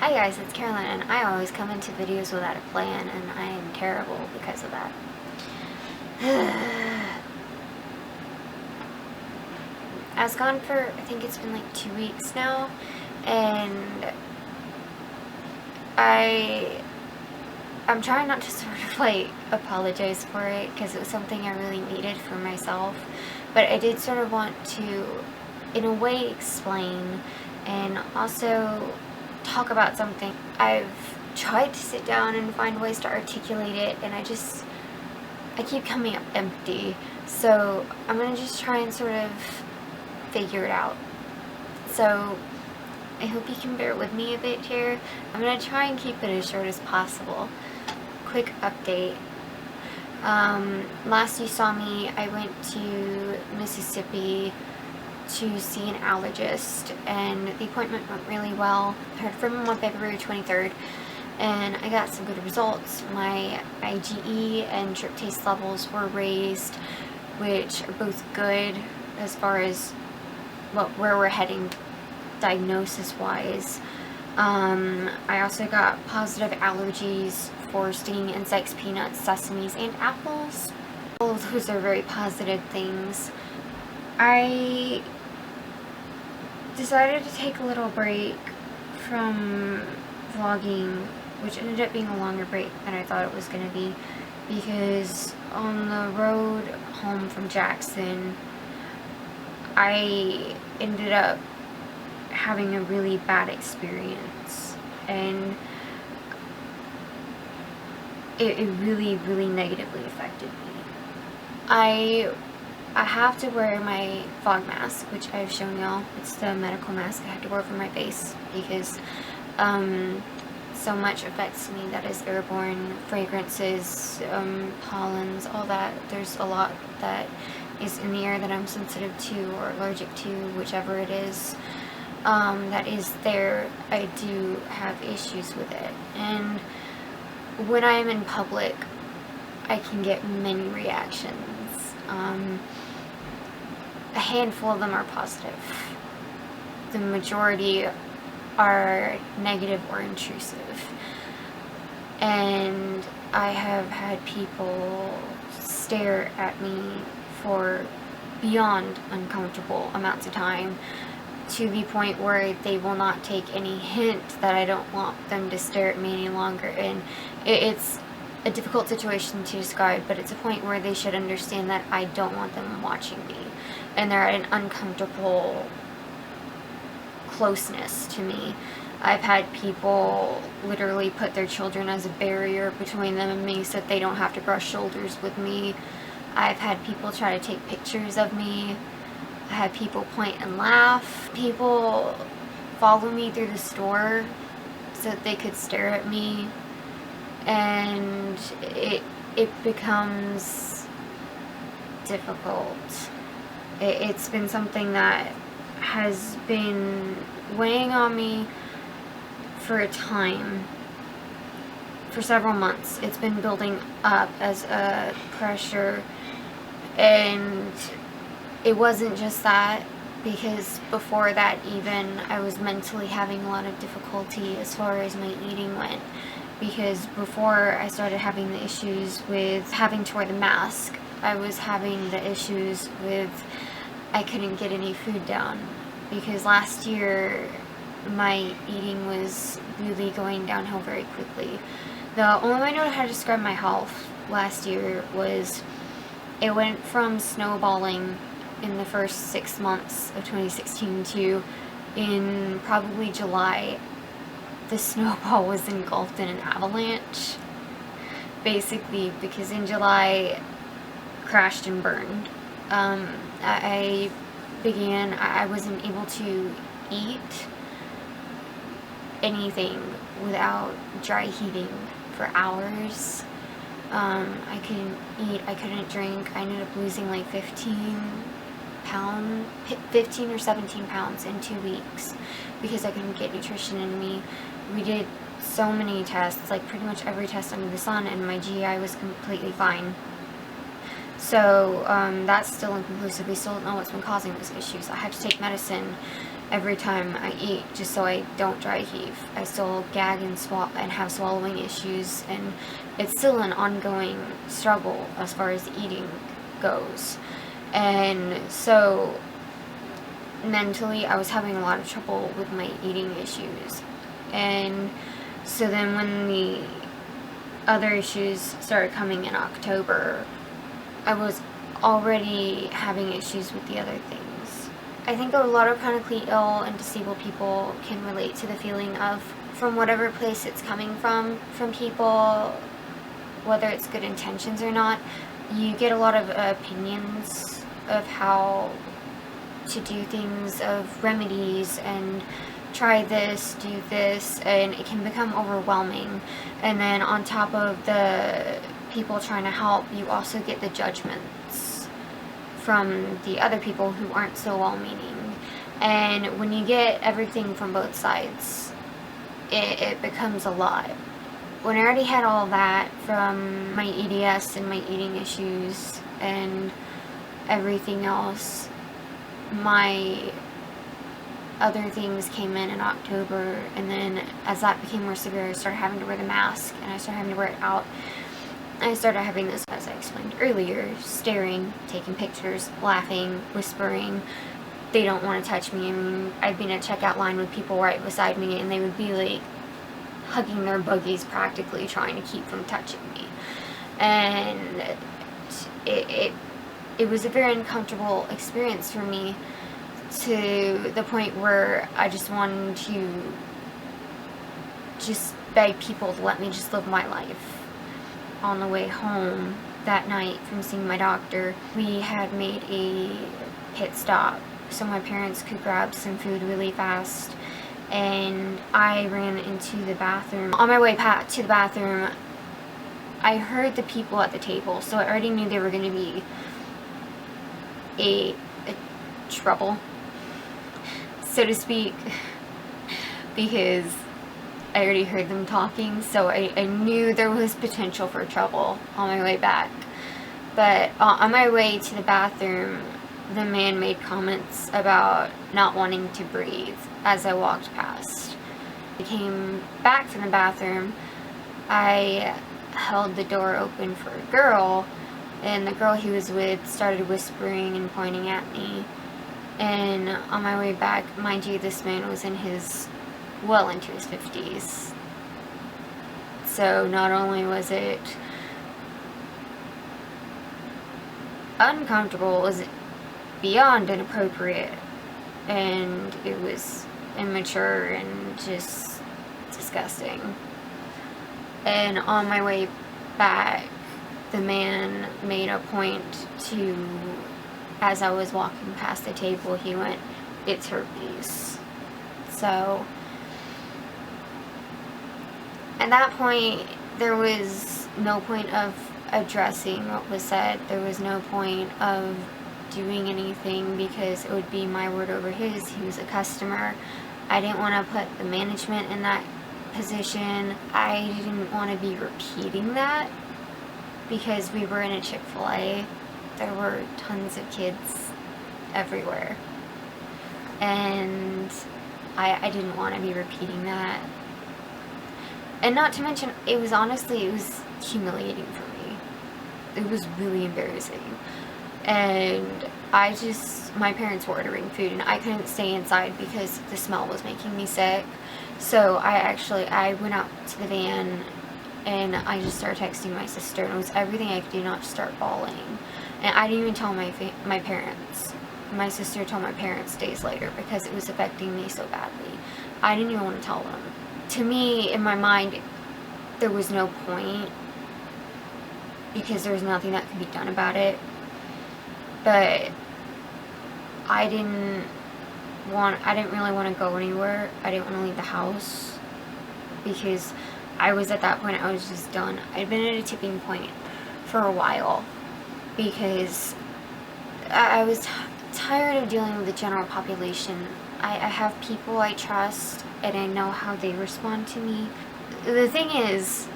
Hi guys, it's Caroline, and I always come into videos without a plan, and I am terrible because of that. I was gone for, I think it's been like 2 weeks now, and I'm trying not to sort of like apologize for it, because it was something I really needed for myself, but I did sort of want to, in a way, explain, and also talk about something. I've tried to sit down and find ways to articulate it, and I keep coming up empty. So I'm gonna just try and sort of figure it out. So I hope you can bear with me a bit here. I'm gonna try and keep it as short as possible. Quick update. Last you saw me, I went to Mississippi to see an allergist, and the appointment went really well. I heard from him on February 23rd, and I got some good results. My IgE and tryptase levels were raised, which are both good as far as where we're heading diagnosis wise. I also got positive allergies for stinging insects, peanuts, sesames, and apples. All of those are very positive things. I decided to take a little break from vlogging, which ended up being a longer break than I thought it was going to be, because on the road home from Jackson, I ended up having a really bad experience, and it really, really negatively affected me. I have to wear my fog mask, which I've shown y'all. It's the medical mask I have to wear for my face, because so much affects me that is airborne, fragrances, pollens, all that. There's a lot that is in the air that I'm sensitive to or allergic to, whichever it is that is there. I do have issues with it, and when I am in public, I can get many reactions. A handful of them are positive. The majority are negative or intrusive. And I have had people stare at me for beyond uncomfortable amounts of time, to the point where they will not take any hint that I don't want them to stare at me any longer. And it's a difficult situation to describe, but it's a point where they should understand that I don't want them watching me, and they're at an uncomfortable closeness to me. I've had people literally put their children as a barrier between them and me so that they don't have to brush shoulders with me. I've had people try to take pictures of me. I had people point and laugh. People follow me through the store so that they could stare at me. And it becomes difficult. It's been something that has been weighing on me for a time, for several months. It's been building up as a pressure, and it wasn't just that, because before that even I was mentally having a lot of difficulty as far as my eating went, because before I started having the issues with having to wear the mask, I was having the issues with I couldn't get any food down, because last year my eating was really going downhill very quickly. The only way I know how to describe my health last year was it went from snowballing in the first 6 months of 2016 to, in probably July, the snowball was engulfed in an avalanche, basically, because in July crashed and burned. I wasn't able to eat anything without dry heaving for hours. I couldn't eat, I couldn't drink. I ended up losing like 15 or 17 pounds in 2 weeks because I couldn't get nutrition in me. We did so many tests, like pretty much every test under the sun, and my GI was completely fine. So that's still inconclusive. We still don't know what's been causing those issues. I had to take medicine every time I eat, just so I don't dry heave. I still gag and have swallowing issues, and it's still an ongoing struggle as far as eating goes. And so mentally, I was having a lot of trouble with my eating issues. And so then when the other issues started coming in October, I was already having issues with the other things. I think a lot of chronically ill and disabled people can relate to the feeling of, from whatever place it's coming from people, whether it's good intentions or not, you get a lot of opinions of how to do things, of remedies, and try this, do this, and it can become overwhelming. And then on top of the people trying to help, you also get the judgments from the other people who aren't so well-meaning. And when you get everything from both sides, it becomes a lot. When I already had all that from my EDS and my eating issues and everything else, my other things came in October, and then as that became more severe, I started having to wear the mask, and I started having to wear it out. I started having this, as I explained earlier, staring, taking pictures, laughing, whispering. They don't want to touch me. I mean, I'd be in a checkout line with people right beside me, and they would be like hugging their boogies, practically trying to keep from touching me. And it was a very uncomfortable experience for me, to the point where I just wanted to just beg people to let me just live my life. On the way home that night from seeing my doctor, we had made a pit stop so my parents could grab some food really fast, and I ran into the bathroom. On my way back to the bathroom, I heard the people at the table, so I already knew they were going to be a trouble, so to speak, because I already heard them talking, so I knew there was potential for trouble on my way back. But on my way to the bathroom, the man made comments about not wanting to breathe as I walked past. I came back from the bathroom, I held the door open for a girl, and the girl he was with started whispering and pointing at me. And on my way back, mind you, this man was into his 50s. So not only was it uncomfortable, it was beyond inappropriate, and it was immature and just disgusting. And on my way back, the man made a point to, as I was walking past the table, he went, "It's herpes." So at that point, there was no point of addressing what was said. There was no point of doing anything, because it would be my word over his. He was a customer. I didn't want to put the management in that position. I didn't want to be repeating that, because we were in a Chick-fil-A. There were tons of kids everywhere, and I didn't want to be repeating that. And not to mention, it was humiliating for me. It was really embarrassing. And my parents were ordering food, and I couldn't stay inside because the smell was making me sick. So I went out to the van, and I just started texting my sister, and it was everything I could do not to start bawling. And I didn't even tell my parents. My sister told my parents days later, because it was affecting me so badly. I didn't even want to tell them. To me, in my mind, there was no point, because there was nothing that could be done about it. But I didn't really want to go anywhere. I didn't want to leave the house, because I was at that point, I was just done. I'd been at a tipping point for a while, because I was tired of dealing with the general population. I have people I trust, and I know how they respond to me. The thing is,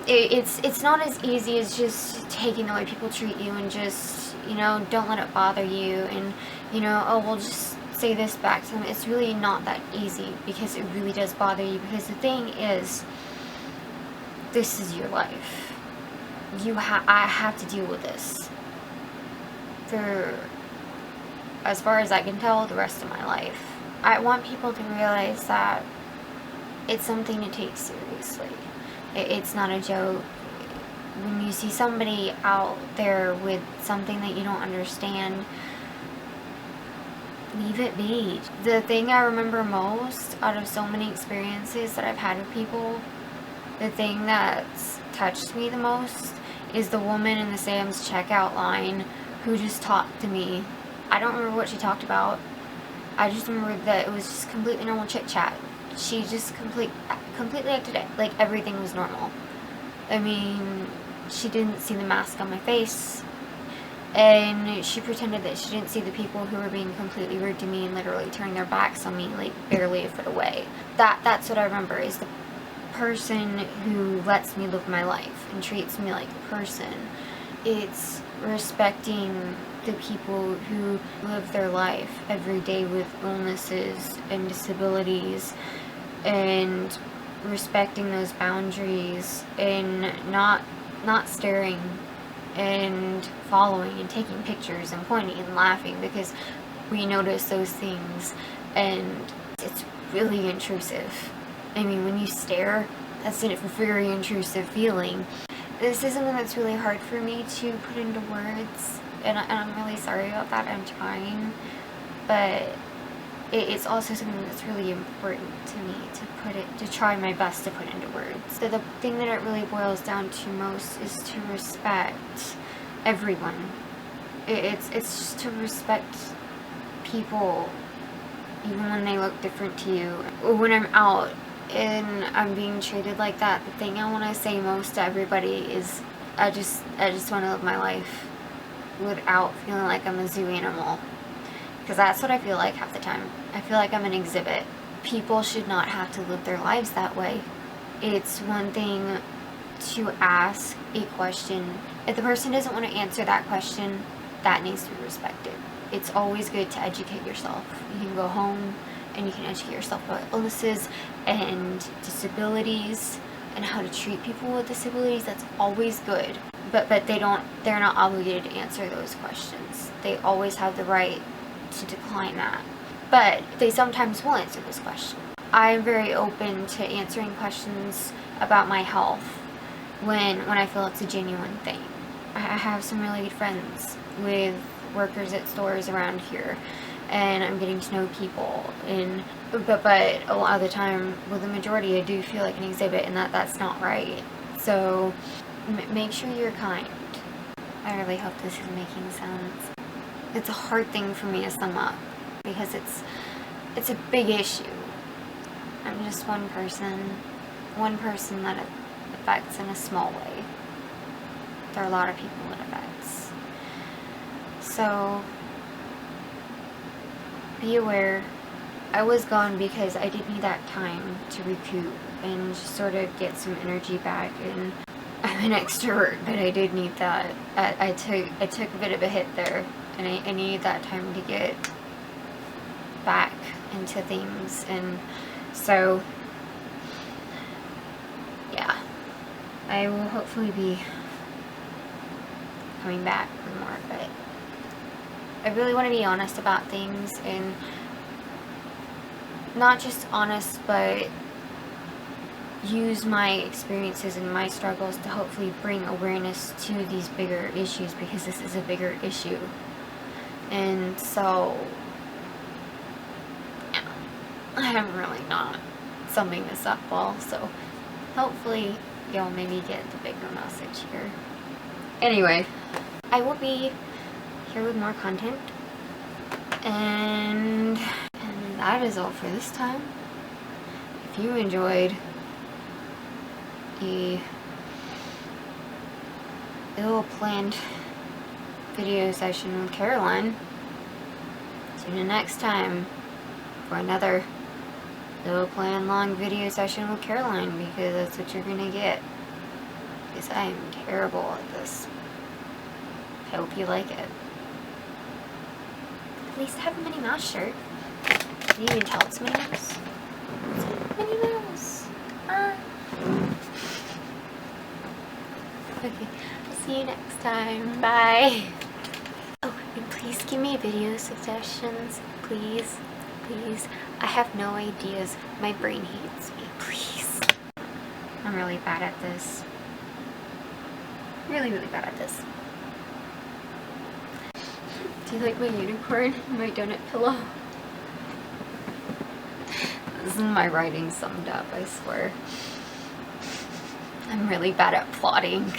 it's not as easy as just taking the way people treat you and just, don't let it bother you, and, oh, we'll just say this back to them, it's really not that easy, because it really does bother you, because the thing is, this is your life. I have to deal with this for, as far as I can tell, the rest of my life. I want people to realize that it's something to take seriously. It's not a joke. When you see somebody out there with something that you don't understand, leave it be. The thing I remember most out of so many experiences that I've had with people, the thing that's touched me the most is the woman in the Sam's checkout line who just talked to me. I don't remember what she talked about. I just remember that it was just completely normal chit chat. She just completely acted it like everything was normal. I mean, she didn't see the mask on my face, and she pretended that she didn't see the people who were being completely rude to me and literally turning their backs on me like barely a foot away. That's what I remember, is the person who lets me live my life and treats me like a person. It's respecting the people who live their life every day with illnesses and disabilities, and respecting those boundaries, and not staring and following and taking pictures and pointing and laughing because we notice those things, and it's really intrusive. I mean, when you stare, that's a very intrusive feeling. This is something that's really hard for me to put into words, and I'm really sorry about that. I'm trying, but it's also something that's really important to me to try my best to put into words. So the thing that it really boils down to most is to respect everyone. It's just to respect people even when they look different to you. When I'm out and I'm being treated like that, the thing I want to say most to everybody is I just want to live my life without feeling like I'm a zoo animal, because that's what I feel like half the time. I feel like I'm an exhibit. People should not have to live their lives that way. It's one thing to ask a question. If the person doesn't want to answer that question, that needs to be respected. It's always good to educate yourself. You can go home and you can educate yourself about illnesses and disabilities and how to treat people with disabilities. That's always good. But they're not obligated to answer those questions. They always have the right to decline that. But they sometimes will answer this question. I'm very open to answering questions about my health when I feel it's a genuine thing. I have some really good friends with workers at stores around here, and I'm getting to know people, but a lot of the time, with the majority, I do feel like an exhibit, and that's not right. So make sure you're kind. I really hope this is making sense. It's a hard thing for me to sum up because it's a big issue. I'm just one person that it affects in a small way. There are a lot of people it affects. So be aware. I was gone because I did need that time to recoup and just sort of get some energy back, and I'm an extrovert, but I did need that. I took a bit of a hit there, and I needed that time to get back into things, and so yeah, I will hopefully be coming back with more, but I really want to be honest about things, and not just honest, but use my experiences and my struggles to hopefully bring awareness to these bigger issues, because this is a bigger issue. And so yeah, I'm really not summing this up well, so hopefully you'll maybe get the bigger message here. Anyway, I will be here with more content, and that is all for this time. If you enjoyed a ill-planned video session with Caroline, tune in next time for another ill-planned long video session with Caroline, because that's what you're gonna get, because I am terrible at this. I hope you like it. At least have a Minnie Mouse shirt. Can you even tell it's Minnie Mouse? It's Minnie Mouse. Okay, I'll see you next time. Bye. Oh, and please give me video suggestions. Please. Please. I have no ideas. My brain hates me. Please. I'm really bad at this. Really, really bad at this. Do you like my unicorn? My donut pillow? This is my writing summed up, I swear. I'm really bad at plotting.